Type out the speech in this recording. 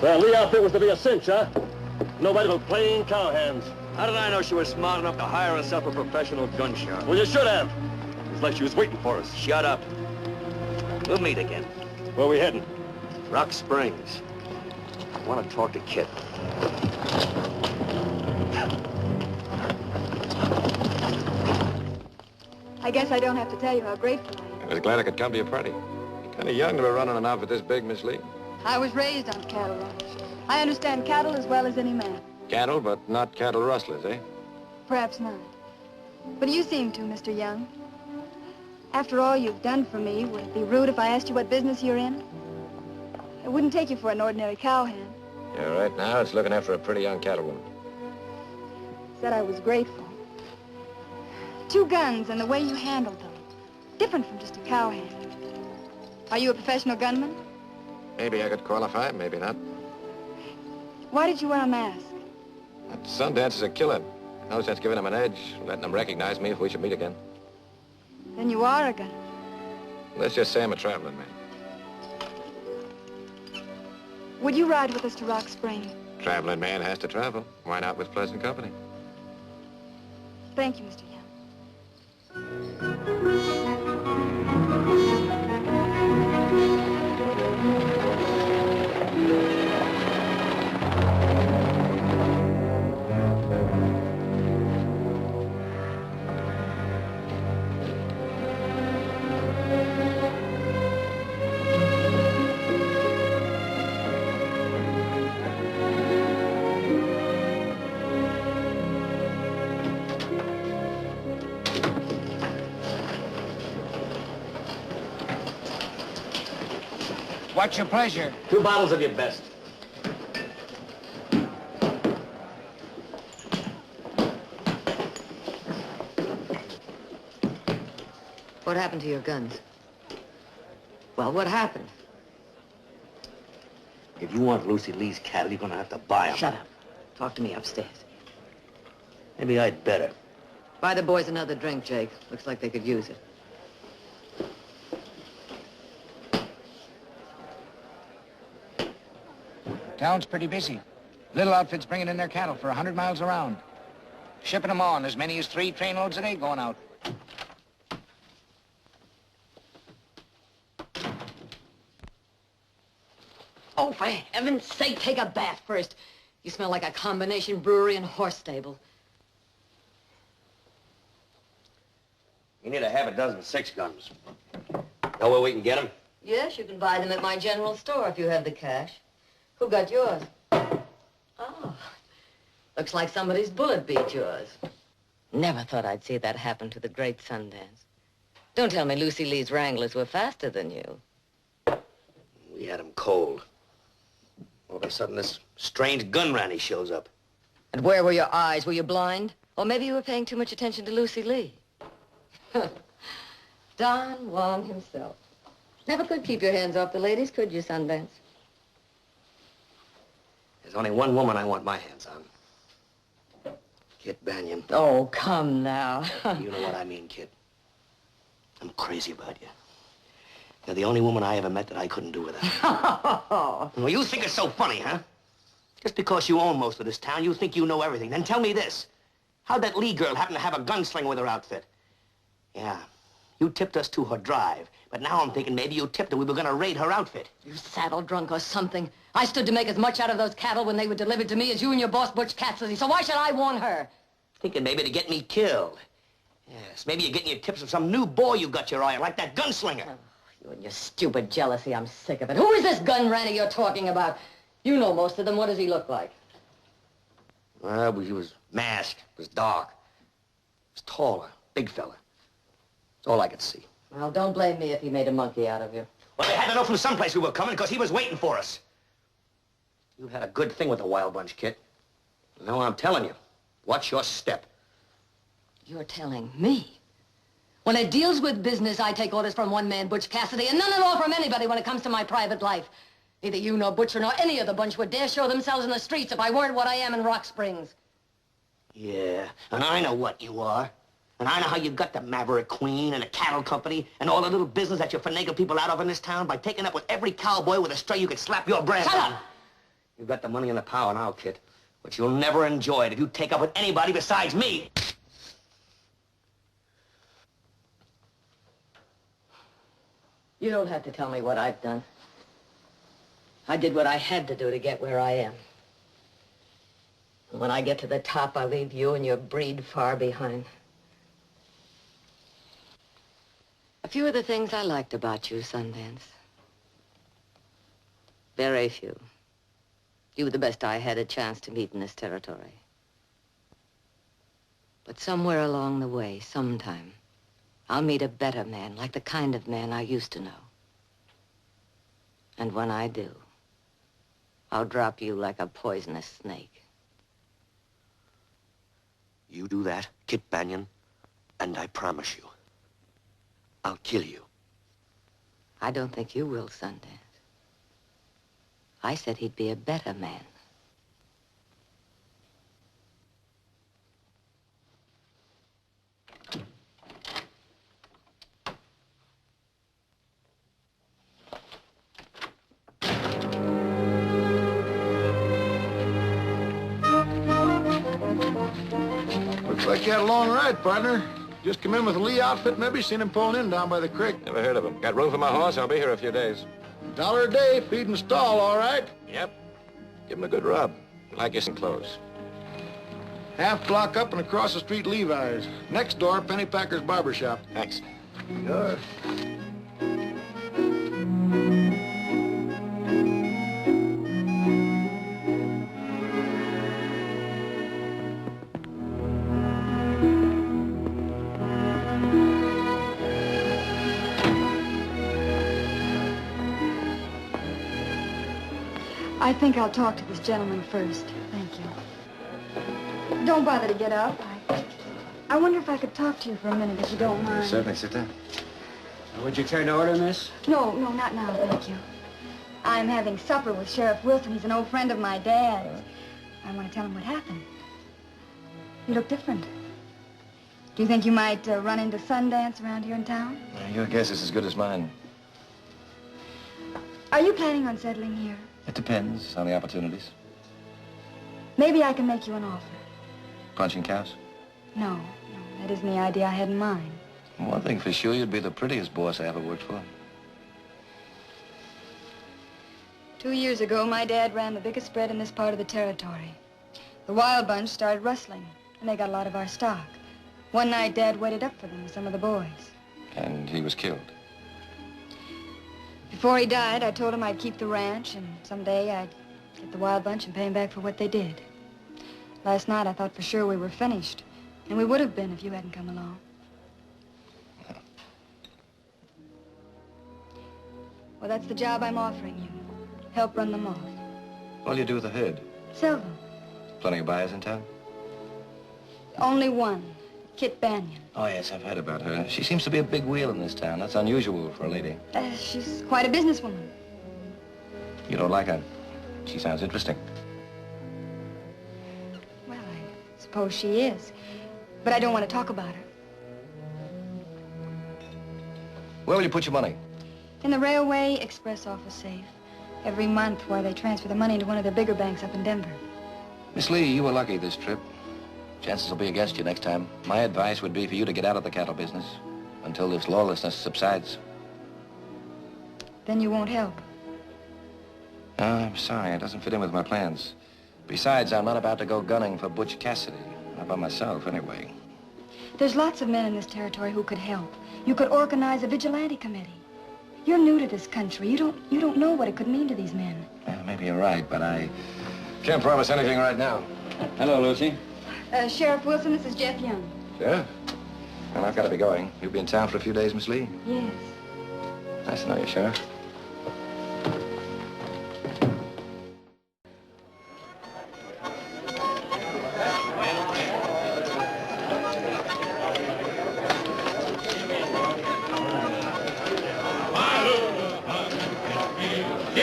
Well, the outfit was to be a cinch, huh? Nobody but plain cowhands. How did I know she was smart enough to hire herself a professional gun shop? Well, you should have. It's like she was waiting for us. Shut up. We'll meet again. Where are we heading? Rock Springs. I want to talk to Kid. I guess I don't have to tell you how grateful I am. I was glad I could come to your party. You're kind of young to be running an outfit this big, Miss Lee. I was raised on cattle ranch. I understand cattle as well as any man. Cattle, but not cattle rustlers, eh? Perhaps not. But you seem to, Mr. Young. After all you've done for me, would it be rude if I asked you what business you're in? It wouldn't take you for an ordinary cowhand. Yeah, right now it's looking after a pretty young cattlewoman. Said I was grateful. 2 guns and the way you handled them. Different from just a cowhand. Are you a professional gunman? Maybe I could qualify, maybe not. Why did you wear a mask? That Sundance is a killer. No sense giving him an edge, letting him recognize me if we should meet again. Then you are a gunman. Let's just say I'm a traveling man. Would you ride with us to Rock Springs? Traveling man has to travel. Why not with pleasant company? Thank you, Mr. Young. What's your pleasure? 2 bottles of your best. What happened to your guns? Well, what happened? If you want Lucy Lee's cattle, you're gonna have to buy them. Shut up. Talk to me upstairs. Maybe I'd better. Buy the boys another drink, Jake. Looks like they could use it. Town's pretty busy. Little outfits bringing in their cattle for 100 miles around. Shipping them on, as many as 3 trainloads a day going out. Oh, for heaven's sake, take a bath first. You smell like a combination brewery and horse stable. You need to have a dozen 6 guns. Know where we can get them? Yes, you can buy them at my general store if you have the cash. Who got yours? Oh, looks like somebody's bullet beat yours. Never thought I'd see that happen to the great Sundance. Don't tell me Lucy Lee's Wranglers were faster than you. We had them cold. All of a sudden, this strange gun ranny shows up. And where were your eyes? Were you blind? Or maybe you were paying too much attention to Lucy Lee. Don Juan himself. Never could keep your hands off the ladies, could you, Sundance? There's only one woman I want my hands on. Kit Banion. Oh, come now. You know what I mean, Kit. I'm crazy about you. You're the only woman I ever met that I couldn't do without. Well, you think it's so funny, huh? Just because you own most of this town, you think you know everything. Then tell me this. How'd that Lee girl happen to have a gunslinger with her outfit? Yeah, you tipped us to her drive. But now I'm thinking maybe you tipped her we were going to raid her outfit. You saddle drunk or something. I stood to make as much out of those cattle when they were delivered to me as you and your boss, Butch Cassidy. So why should I warn her? Thinking maybe to get me killed. Yes, maybe you're getting your tips from some new boy you got your eye on, like that gunslinger. Oh, you and your stupid jealousy. I'm sick of it. Who is this gun ranny you're talking about? You know most of them. What does he look like? Well, he was masked. It was dark. He was taller. Big fella. That's all I could see. Well, don't blame me if he made a monkey out of you. Well, they had to know from someplace we were coming because he was waiting for us. You've had a good thing with the Wild Bunch, Kit. Now I'm telling you, watch your step. You're telling me? When it deals with business, I take orders from one man, Butch Cassidy, and none at all from anybody when it comes to my private life. Neither you nor Butcher nor any of the bunch would dare show themselves in the streets if I weren't what I am in Rock Springs. Yeah, and I know what you are. And I know how you got the Maverick Queen and the cattle company and all the little business that you finagle people out of in this town by taking up with every cowboy with a stray you could slap your brand on. Shut up! You've got the money and the power now, kid. But you'll never enjoy it if you take up with anybody besides me. You don't have to tell me what I've done. I did what I had to do to get where I am. And when I get to the top, I'll leave you and your breed far behind. A few of the things I liked about you, Sundance. Very few. You were the best I had a chance to meet in this territory. But somewhere along the way, sometime, I'll meet a better man, like the kind of man I used to know. And when I do, I'll drop you like a poisonous snake. You do that, Kit Banion, and I promise you, I'll kill you. I don't think you will, Sundance. I said he'd be a better man. Looks like you had a long ride, partner. Just come in with a Lee outfit, maybe seen him pulling in down by the creek. Never heard of him. Got room for my horse? I'll be here a few days. $1 a day, feed and stall, all right? Yep. Give him a good rub. Like you some clothes. Half block up and across the street, Levi's. Next door, Pennypacker's barber shop. Thanks. Sure. I think I'll talk to this gentleman first. Thank you. Don't bother to get up. I wonder if I could talk to you for a minute, if you don't mind. Certainly, sit down. Would you care to order, miss? No, not now, thank you. I'm having supper with Sheriff Wilson. He's an old friend of my dad's. I want to tell him what happened. You look different. Do you think you might run into Sundance around here in town? Your guess is as good as mine. Are you planning on settling here? It depends on the opportunities. Maybe I can make you an offer. Punching cows? No, that isn't the idea I had in mind. One thing for sure, you'd be the prettiest boss I ever worked for. 2 years ago, my dad ran the biggest spread in this part of the territory. The Wild Bunch started rustling, and they got a lot of our stock. One night, Dad waited up for them with some of the boys. And he was killed. Before he died, I told him I'd keep the ranch, and someday I'd get the Wild Bunch and pay him back for what they did. Last night, I thought for sure we were finished, and we would have been if you hadn't come along. Well, that's the job I'm offering you. Help run them off. What'll you do with the herd? Sell them. Plenty of buyers in town? Only one. Kit Banion. Oh, yes, I've heard about her. She seems to be a big wheel in this town. That's unusual for a lady. She's quite a businesswoman. You don't like her? She sounds interesting. Well, I suppose she is. But I don't want to talk about her. Where will you put your money? In the Railway Express office safe. Every month while they transfer the money into one of their bigger banks up in Denver. Miss Lee, you were lucky this trip. Chances will be against you next time. My advice would be for you to get out of the cattle business until this lawlessness subsides. Then you won't help. No, I'm sorry. It doesn't fit in with my plans. Besides, I'm not about to go gunning for Butch Cassidy. Not by myself, anyway. There's lots of men in this territory who could help. You could organize a vigilante committee. You're new to this country. You don't know what it could mean to these men. Maybe you're right, but I can't promise anything right now. Hello, Lucy. Sheriff Wilson, this is Jeff Young. Sure. Well, I've got to be going. You'll be in town for a few days, Miss Lee? Yes. Nice to know you, Sheriff.